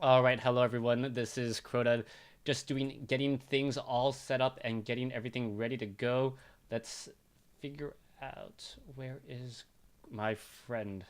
All right, hello everyone. This is Crota, just getting things all set up and getting everything ready to go. Let's figure out where is my friend.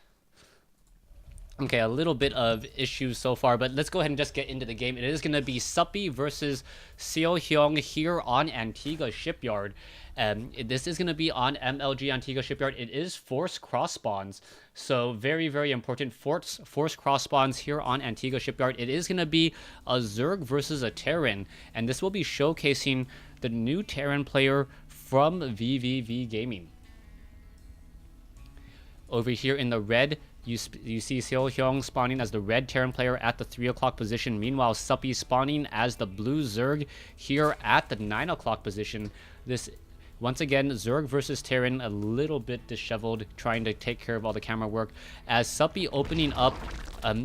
Okay, a little bit of issues so far, but let's go ahead and just get into the game. It is going to be Suppy versus Seo Hyung here on Antigua Shipyard. This is going to be on MLG Antigua Shipyard. It is force cross spawns, so very, very important force cross spawns here on Antigua Shipyard. It is going to be a Zerg versus a Terran, and this will be showcasing the new Terran player from vVv Gaming. Over here in the red, you see Seo Hyung spawning as the red Terran player at the 3 o'clock position. Meanwhile, Suppy spawning as the blue Zerg here at the 9 o'clock position. This, once again, Zerg versus Terran, a little bit disheveled, trying to take care of all the camera work. As Suppy opening up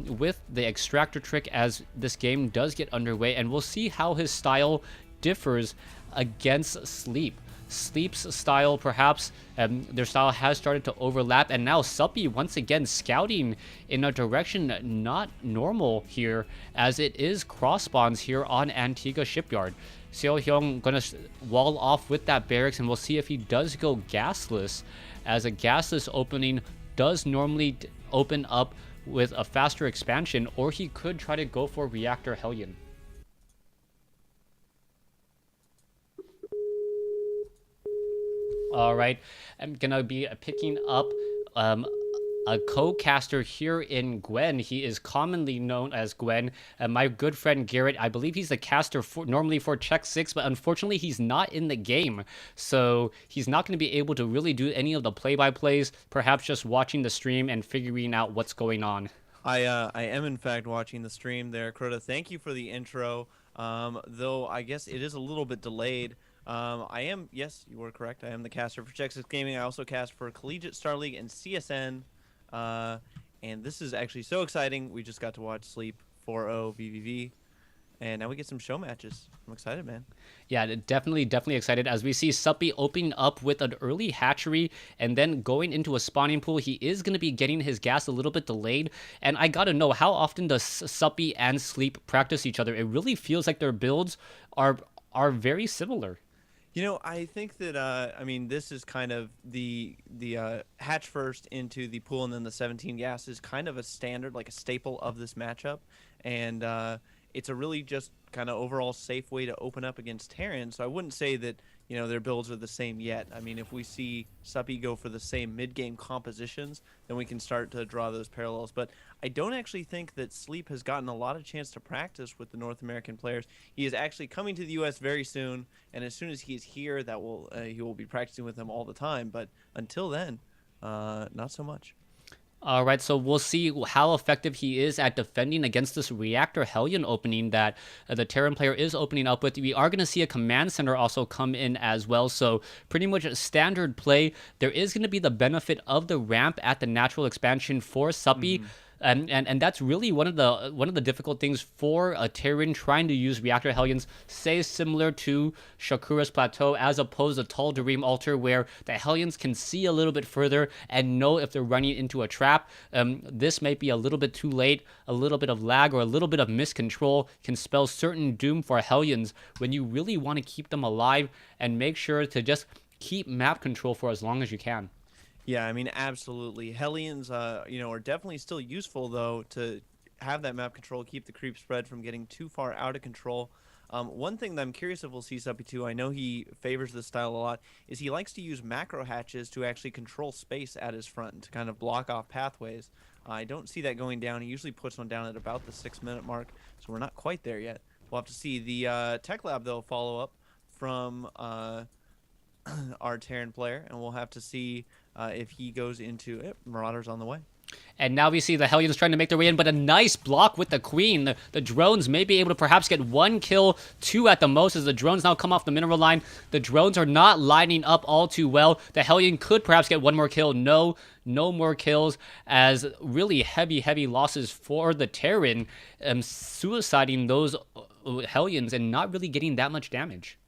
with the extractor trick as this game does get underway. And we'll see how his style differs against Sleep. Sleep's style, perhaps their style has started to overlap, and now Suppy once again scouting in a direction not normal here, as it is cross spawns here on Antigua Shipyard. Seo Hyung gonna wall off with that barracks, and we'll see if he does go gasless, as a gasless opening does normally open up with a faster expansion, or he could try to go for Reactor Hellion. All right, I'm gonna be picking up a co-caster here in Gwen. He is commonly known as Gwen. My good friend Garrett, I believe he's the caster normally for xSix, but unfortunately he's not in the game, so he's not going to be able to really do any of the play-by-plays. Perhaps just watching the stream and figuring out what's going on. I am in fact watching the stream there, Crota. Thank you for the intro. Though I guess it is a little bit delayed. Yes, you were correct. I am the caster for xSix Gaming. I also cast for Collegiate Star League and CSN. And this is actually so exciting. We just got to watch Sleep 4-0 vVv. And now we get some show matches. I'm excited, man. Yeah, definitely excited as we see Suppy opening up with an early hatchery and then going into a spawning pool. He is going to be getting his gas a little bit delayed. And I got to know, how often does Suppy and Sleep practice each other? It really feels like their builds are very similar. You know, I think that I mean, this is kind of the hatch first into the pool and then the 17 gas is kind of a standard, like a staple of this matchup, and it's a really just kind of overall safe way to open up against Terran. So I wouldn't say that, you know, their builds are the same yet. I mean, if we see Suppy go for the same mid-game compositions, then we can start to draw those parallels. But I don't actually think that Sleep has gotten a lot of chance to practice with the North American players. He is actually coming to the U.S. very soon, and as soon as he is here, he will be practicing with them all the time. But until then, not so much. All right, so we'll see how effective he is at defending against this Reactor Hellion opening that the Terran player is opening up with. We are going to see a command center also come in as well, so pretty much a standard play. There is going to be the benefit of the ramp at the natural expansion for Suppy. And that's really one of the difficult things for a Terran trying to use Reactor Hellions, say similar to Shakura's Plateau, as opposed to Tall Dream Altar, where the Hellions can see a little bit further and know if they're running into a trap. This might be a little bit too late. A little bit of lag or a little bit of miscontrol can spell certain doom for Hellions when you really want to keep them alive and make sure to just keep map control for as long as you can. Yeah, I mean, absolutely. Hellions, you know, are definitely still useful, though, to have that map control, keep the creep spread from getting too far out of control. One thing that I'm curious if we'll see Suppy too, I know he favors this style a lot, is he likes to use macro hatches to actually control space at his front, to kind of block off pathways. I don't see that going down. He usually puts one down at about the 6-minute mark, so we're not quite there yet. We'll have to see. The Tech Lab, though, follow up from our Terran player, and we'll have to see if he goes into it. Marauders on the way. And now we see the Hellions trying to make their way in, but a nice block with the Queen. The drones may be able to perhaps get 1 kill, 2 at the most, as the drones now come off the mineral line. The drones are not lining up all too well. The Hellion could perhaps get 1 more kill. No more kills, as really heavy losses for the Terran, suiciding those Hellions and not really getting that much damage.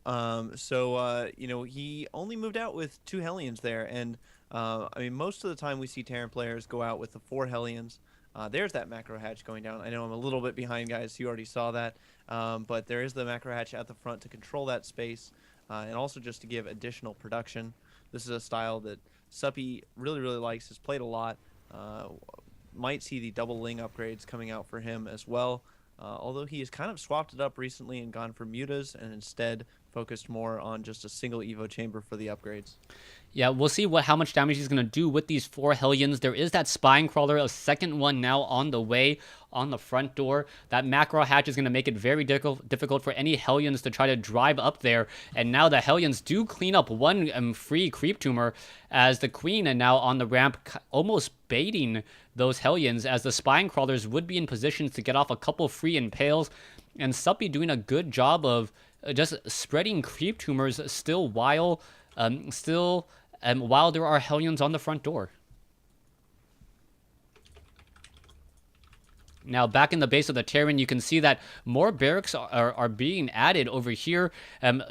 You know, he only moved out with 2 Hellions there, and I mean, most of the time we see Terran players go out with the 4 Hellions. There's that macro hatch going down. I know I'm a little bit behind, guys. You already saw that. But there is the macro hatch at the front to control that space and also just to give additional production. This is a style that Suppy really, really likes, has played a lot. Might see the double Ling upgrades coming out for him as well. Although he has kind of swapped it up recently and gone for mutas and instead focused more on just a single Evo chamber for the upgrades. Yeah, we'll see how much damage he's going to do with these 4 Hellions. There is that Spine Crawler, a second one now on the way on the front door. That macro hatch is going to make it very difficult for any Hellions to try to drive up there. And now the Hellions do clean up one free creep tumor as the Queen and now on the ramp, almost baiting those Hellions as the Spine Crawlers would be in positions to get off a couple free impales. And Suppy doing a good job of just spreading creep tumors still while while there are Hellions on the front door. Now, back in the base of the Terran, you can see that more barracks are being added over here.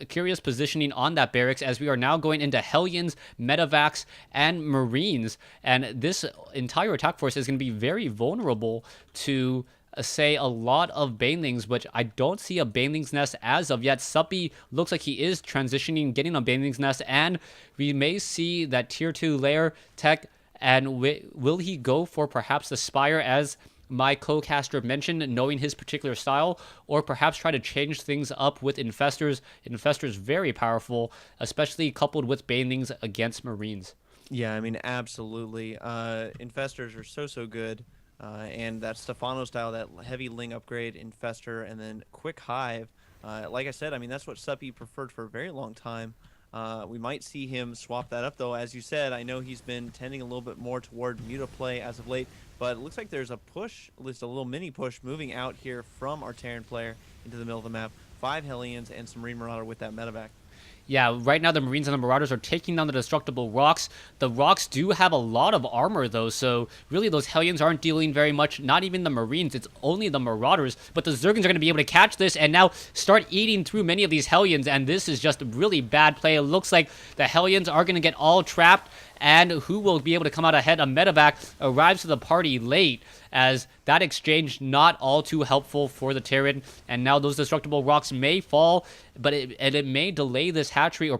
Curious positioning on that barracks as we are now going into Hellions, Medivacs, and Marines. And this entire attack force is going to be very vulnerable to say a lot of Banelings, which I don't see a Banelings nest as of yet. Suppy looks like he is transitioning, getting a Banelings nest, and we may see that tier 2 layer tech. And will he go for perhaps the Spire, as my co-caster mentioned, knowing his particular style, or perhaps try to change things up with Infestors? Infestors very powerful, especially coupled with Banelings against Marines. Yeah, I mean, absolutely. Infestors are so good. And that Stefano style, that heavy Ling upgrade, Infestor, and then Quick Hive. Like I said, I mean, that's what Suppy preferred for a very long time. We might see him swap that up, though. As you said, I know he's been tending a little bit more toward Muta play as of late, but it looks like there's a push, at least a little mini push, moving out here from our Terran player into the middle of the map. 5 Hellions and some Marine Marauder with that medevac. Yeah, right now the Marines and the Marauders are taking down the Destructible Rocks. The Rocks do have a lot of armor, though, so really those Hellions aren't dealing very much. Not even the Marines, it's only the Marauders. But the Zergans are going to be able to catch this and now start eating through many of these Hellions, and this is just really bad play. It looks like the Hellions are going to get all trapped, and who will be able to come out ahead? A medevac arrives to the party late, as that exchange not all too helpful for the Terran. And now those Destructible Rocks may fall, but it may delay this hatchery or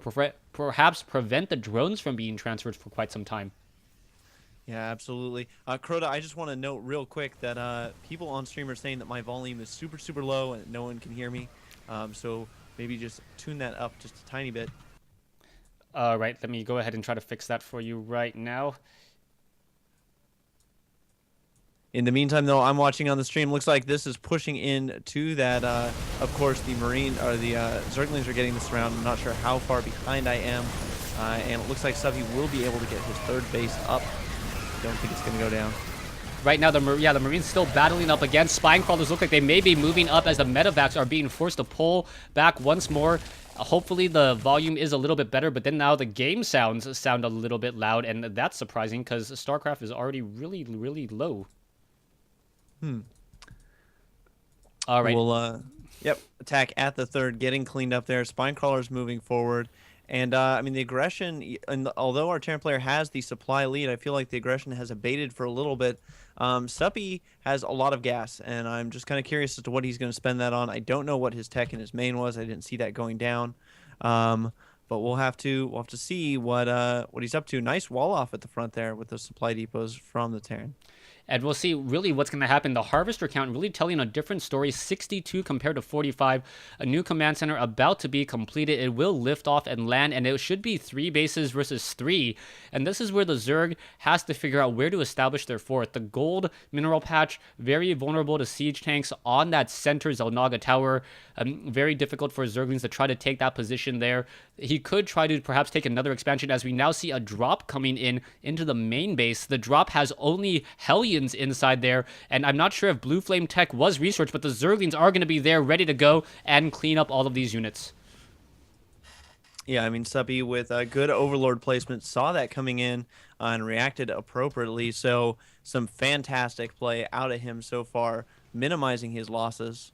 perhaps prevent the drones from being transferred for quite some time. Yeah, absolutely. Crota, I just want to note real quick that people on stream are saying that my volume is super low and no one can hear me. So maybe just tune that up just a tiny bit. All right, let me go ahead and try to fix that for you right now. In the meantime, though, I'm watching on the stream. Looks like this is pushing in to that. Of course, the Marine or the Zerglings are getting this round. I'm not sure how far behind I am, and it looks like Suppy will be able to get his third base up. Don't think it's going to go down. Right now, the Marines still battling up against Spine Crawlers. Look like they may be moving up as the medevacs are being forced to pull back once more. Hopefully the volume is a little bit better, but then now the game sounds sound a little bit loud, and that's surprising because StarCraft is already really low. All right. We'll, yep, attack at the third, getting cleaned up there. Spine Crawlers moving forward. And, I mean, the aggression, although our Terran player has the supply lead, I feel like the aggression has abated for a little bit. Suppy has a lot of gas, and I'm just kind of curious as to what he's going to spend that on. I don't know what his tech and his main was. I didn't see that going down. But we'll have to see what he's up to. Nice wall off at the front there with those supply depots from the Terran. And we'll see really what's going to happen. The Harvester count really telling a different story. 62 compared to 45. A new command center about to be completed. It will lift off and land, and it should be 3 bases versus 3. And this is where the Zerg has to figure out where to establish their fort. The gold mineral patch, very vulnerable to siege tanks on that center Zelnaga tower. Very difficult for Zerglings to try to take that position there. He could try to perhaps take another expansion, as we now see a drop coming into the main base. The drop has only Hellions inside there, and I'm not sure if Blue Flame Tech was researched, but the Zerglings are going to be there ready to go and clean up all of these units. Yeah, I mean, Suppy with a good Overlord placement saw that coming in and reacted appropriately. So some fantastic play out of him so far, minimizing his losses.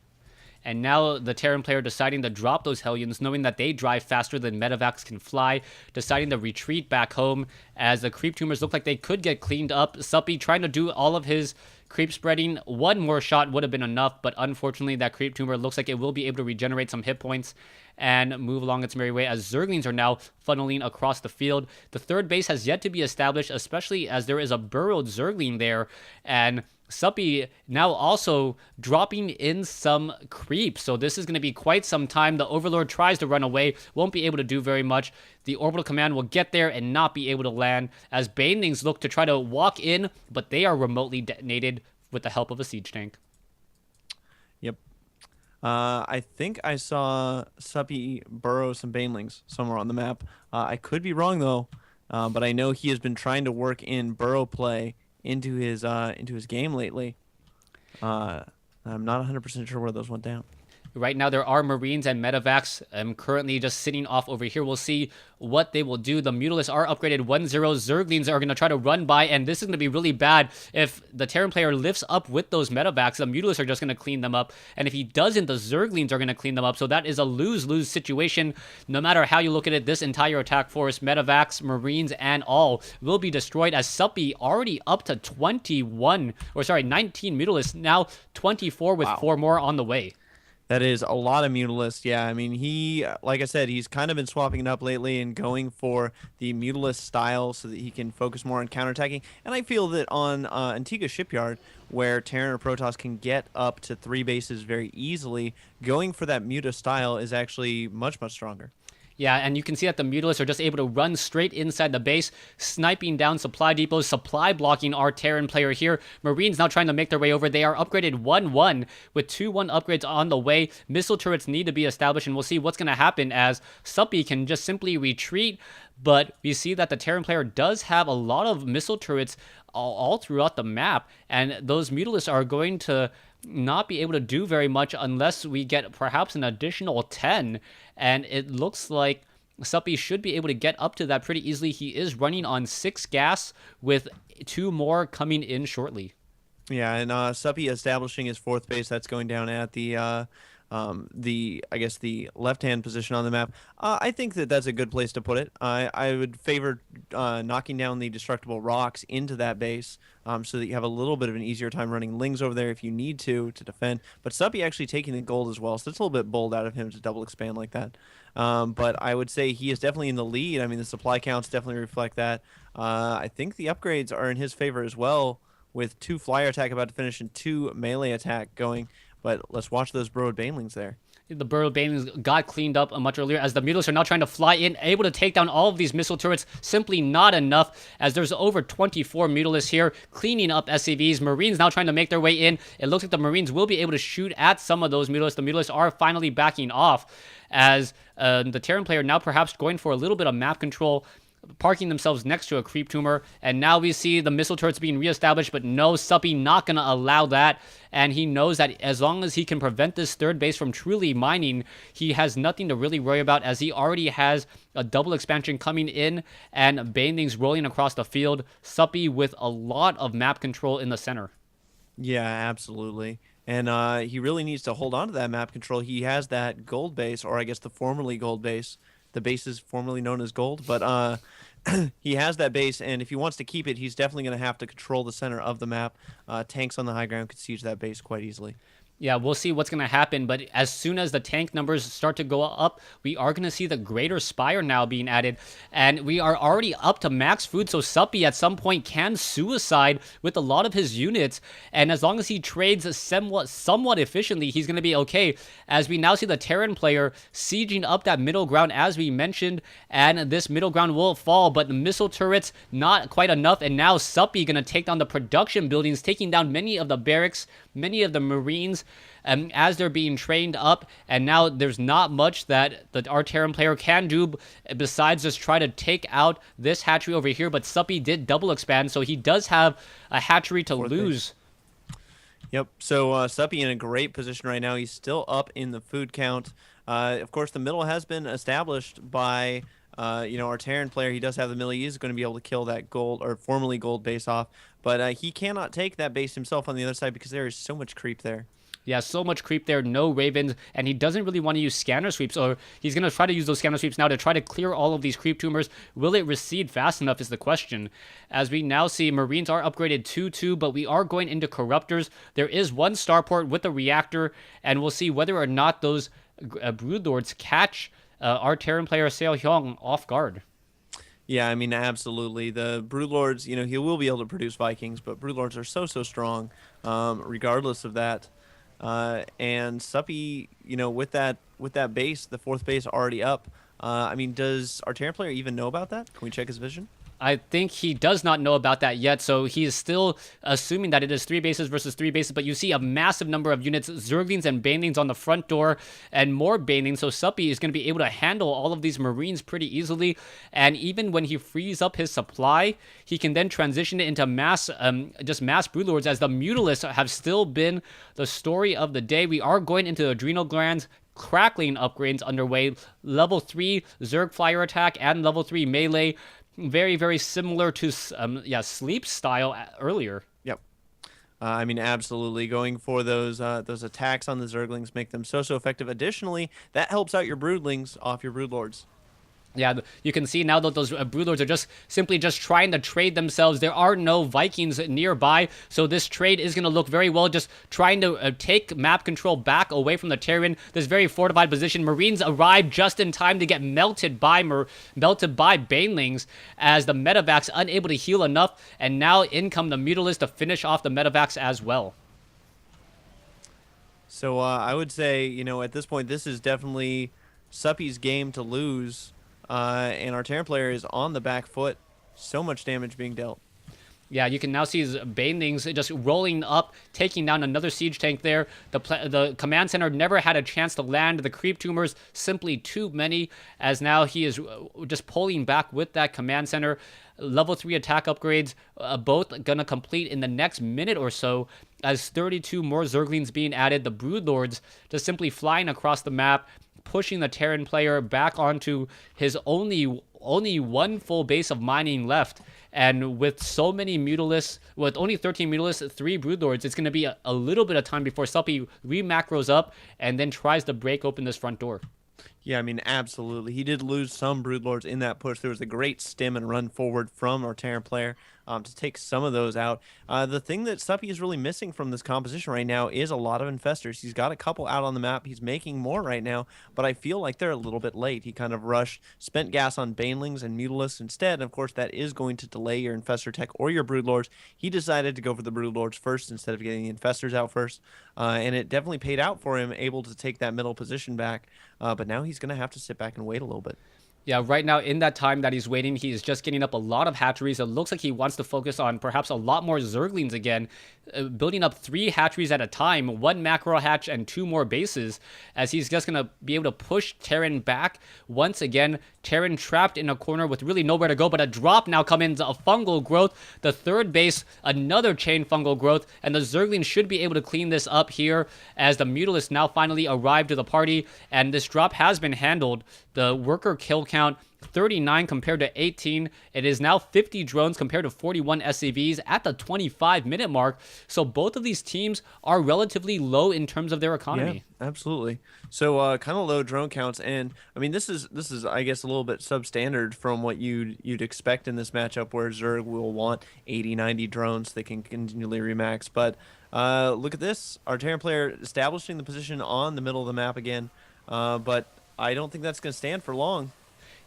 And now the Terran player deciding to drop those Hellions, knowing that they drive faster than medevacs can fly, deciding to retreat back home as the creep tumors look like they could get cleaned up. Suppy trying to do all of his Creep spreading, one more shot would have been enough, but unfortunately that creep tumor looks like it will be able to regenerate some hit points and move along its merry way as Zerglings are now funneling across the field. The third base has yet to be established, especially as there is a burrowed Zergling there, and Suppy now also dropping in some creep. So this is going to be quite some time. The Overlord tries to run away, won't be able to do very much. The Orbital Command will get there and not be able to land as Banelings look to try to walk in, but they are remotely detonated with the help of a siege tank. Yep. I think I saw Suppy burrow some Banelings somewhere on the map. I could be wrong though, but I know he has been trying to work in burrow play into his game lately. I'm not 100% sure where those went down. Right now, there are Marines and Medivacs currently just sitting off over here. We'll see what they will do. The Mutalisks are upgraded 1-0. Zerglings are going to try to run by, and this is going to be really bad. If the Terran player lifts up with those Medivacs, the Mutalisks are just going to clean them up. And if he doesn't, the Zerglings are going to clean them up. So that is a lose-lose situation. No matter how you look at it, this entire attack force, Medivacs, Marines, and all will be destroyed as Suppy already up to 19 Mutalisks, now 24 with 4 more on the way. That is a lot of Mutalisk. Yeah, I mean, he, like I said, he's kind of been swapping it up lately and going for the Mutalisk style so that he can focus more on counterattacking. And I feel that on Antigua Shipyard, where Terran or Protoss can get up to 3 bases very easily, going for that Muta style is actually much, much stronger. Yeah, and you can see that the Mutalisks are just able to run straight inside the base, sniping down supply depots, supply blocking our Terran player here. Marines now trying to make their way over. They are upgraded 1-1 with 2-1 upgrades on the way. Missile turrets need to be established, and we'll see what's going to happen as Suppy can just simply retreat. But we see that the Terran player does have a lot of missile turrets all throughout the map, and those Mutalisks are going to not be able to do very much unless we get perhaps an additional 10, and it looks like Suppy should be able to get up to that pretty easily. He is running on 6 gas with 2 more coming in shortly. Yeah, and Suppy establishing his 4th base. That's going down at the left-hand position on the map. I think that that's a good place to put it. I would favor knocking down the destructible rocks into that base so that you have a little bit of an easier time running Lings over there if you need to defend. But Suppy actually taking the gold as well, so it's a little bit bold out of him to double expand like that. But I would say he is definitely in the lead. I mean, the supply counts definitely reflect that. I think the upgrades are in his favor as well, with 2 flyer attack about to finish and 2 melee attack going. But let's watch those burrowed Banelings there. The burrowed Banelings got cleaned up much earlier as the Mutalisks are now trying to fly in, able to take down all of these missile turrets. Simply not enough as there's over 24 Mutalisks here cleaning up SCVs. Marines now trying to make their way in. It looks like the Marines will be able to shoot at some of those Mutalisks. The Mutalisks are finally backing off as the Terran player now perhaps going for a little bit of map control, parking themselves next to a creep tumor, and now we see the missile turrets being reestablished, but no, Suppy not going to allow that, and he knows that as long as he can prevent this 3rd base from truly mining, he has nothing to really worry about as he already has a double expansion coming in and Banelings rolling across the field. Suppy with a lot of map control in the center. Yeah, absolutely. And he really needs to hold on to that map control. He has that gold base, or I guess the formerly gold base. The base is formerly known as gold, but he has that base, and if he wants to keep it, he's definitely going to have to control the center of the map. Tanks on the high ground could siege that base quite easily. Yeah, we'll see what's going to happen, but as soon as the tank numbers start to go up, we are going to see the Greater Spire now being added, and we are already up to max food, so Suppy at some point can suicide with a lot of his units, and as long as he trades somewhat efficiently, he's going to be okay, as we now see the Terran player sieging up that middle ground, as we mentioned, and this middle ground will fall, but the missile turrets, not quite enough, and now Suppy going to take down the production buildings, taking down many of the barracks, many of the Marines, as they're being trained up, and now there's not much that our Terran player can do besides just try to take out this hatchery over here, but Suppy did double expand, so he does have a hatchery to lose. Yep, so Suppy in a great position right now. He's still up in the food count. Of course, the middle has been established by our Terran player. He does have the middle. He is going to be able to kill that gold, or formerly gold base off, but he cannot take that base himself on the other side because there is so much creep there. Yeah, so much creep there, no Ravens, and he doesn't really want to use scanner sweeps, or he's going to try to use those scanner sweeps now to try to clear all of these creep tumors. Will it recede fast enough is the question. As we now see, Marines are upgraded 2-2, but we are going into Corruptors. There is one starport with a reactor, and we'll see whether or not those Broodlords catch our Terran player Seo Hyung off guard. Yeah, I mean, absolutely. The Broodlords, he will be able to produce Vikings, but Broodlords are so strong, regardless of that. And Suppy, with that base, the 4th base already up. I mean, does our Terran player even know about that? Can we check his vision? I think he does not know about that yet, so he is still assuming that it is 3 bases versus 3 bases, but you see a massive number of units, Zerglings and Banelings on the front door, and more Banelings, so Suppy is going to be able to handle all of these Marines pretty easily, and even when he frees up his supply, he can then transition it into mass Broodlords, as the Mutalisks have still been the story of the day. We are going into Adrenal Glands, crackling upgrades underway, level 3 Zerg Flyer attack and level 3 melee. Very, very similar to Sleep style earlier. Yep. I mean, absolutely. Going for those attacks on the Zerglings make them so effective. Additionally, that helps out your Broodlings off your Broodlords. Yeah, you can see now that those Broodlords are simply trying to trade themselves. There are no Vikings nearby, so this trade is going to look very well, just trying to take map control back away from the Terran. This very fortified position. Marines arrive just in time to get melted by Banelings, as the Medivacs unable to heal enough, and now in come the Mutalisk to finish off the Medivacs as well. So I would say, at this point, this is definitely Suppy's game to lose. And our Terran player is on the back foot. So much damage being dealt. Yeah, you can now see his Banelings just rolling up, taking down another siege tank there. The command center never had a chance to land. The creep tumors, simply too many, as now he is just pulling back with that command center. Level 3 attack upgrades, both going to complete in the next minute or so, as 32 more Zerglings being added. The Broodlords just simply flying across the map, pushing the Terran player back onto his only one full base of mining left. And with so many Mutalisks, with only 13 Mutalisks, 3 Broodlords, it's going to be a little bit of time before Suppy re-macros up and then tries to break open this front door. Yeah, I mean, absolutely. He did lose some Broodlords in that push. There was a great stim and run forward from our Terran player to take some of those out. The thing that Suppy is really missing from this composition right now is a lot of infestors. He's got a couple out on the map. He's making more right now, but I feel like they're a little bit late. He kind of rushed, spent gas on Banelings and Mutalisks instead. And of course, that is going to delay your infestor tech or your Broodlords. He decided to go for the Broodlords first instead of getting the infestors out first. And it definitely paid out for him, able to take that middle position back. But now he's going to have to sit back and wait a little bit. Yeah, right now, in that time that he's waiting, he is just getting up a lot of hatcheries. It looks like he wants to focus on perhaps a lot more Zerglings again, building up 3 hatcheries at a time, 1 macro hatch and 2 more bases, as he's just going to be able to push Terran back once again. Terran trapped in a corner with really nowhere to go, but a drop now comes in, a fungal growth. The 3rd base, another chain fungal growth, and the Zerglings should be able to clean this up here, as the Mutalisk now finally arrived to the party, and this drop has been handled. The worker kill count, 39 compared to 18. It is now 50 drones compared to 41 SCVs at the 25-minute mark. So both of these teams are relatively low in terms of their economy. Yeah, absolutely. So kind of low drone counts, and I mean this is I guess a little bit substandard from what you'd expect in this matchup, where Zerg will want 80-90 drones they can continually remax. But look at this, our Terran player establishing the position on the middle of the map again, but I don't think that's going to stand for long.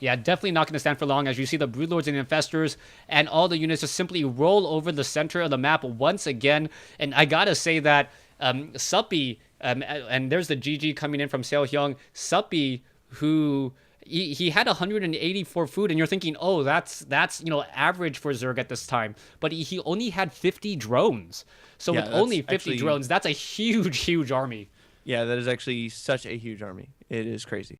Yeah, definitely not going to stand for long, as you see the Broodlords and Infestors and all the units just simply roll over the center of the map once again. And I gotta say that Suppy, and there's the GG coming in from Seo Hyung, Suppy, who he had 184 food, and you're thinking, oh, that's average for Zerg at this time. But he only had 50 drones. So yeah, with only 50 drones, that's a huge army. Yeah, that is actually such a huge army. It is crazy.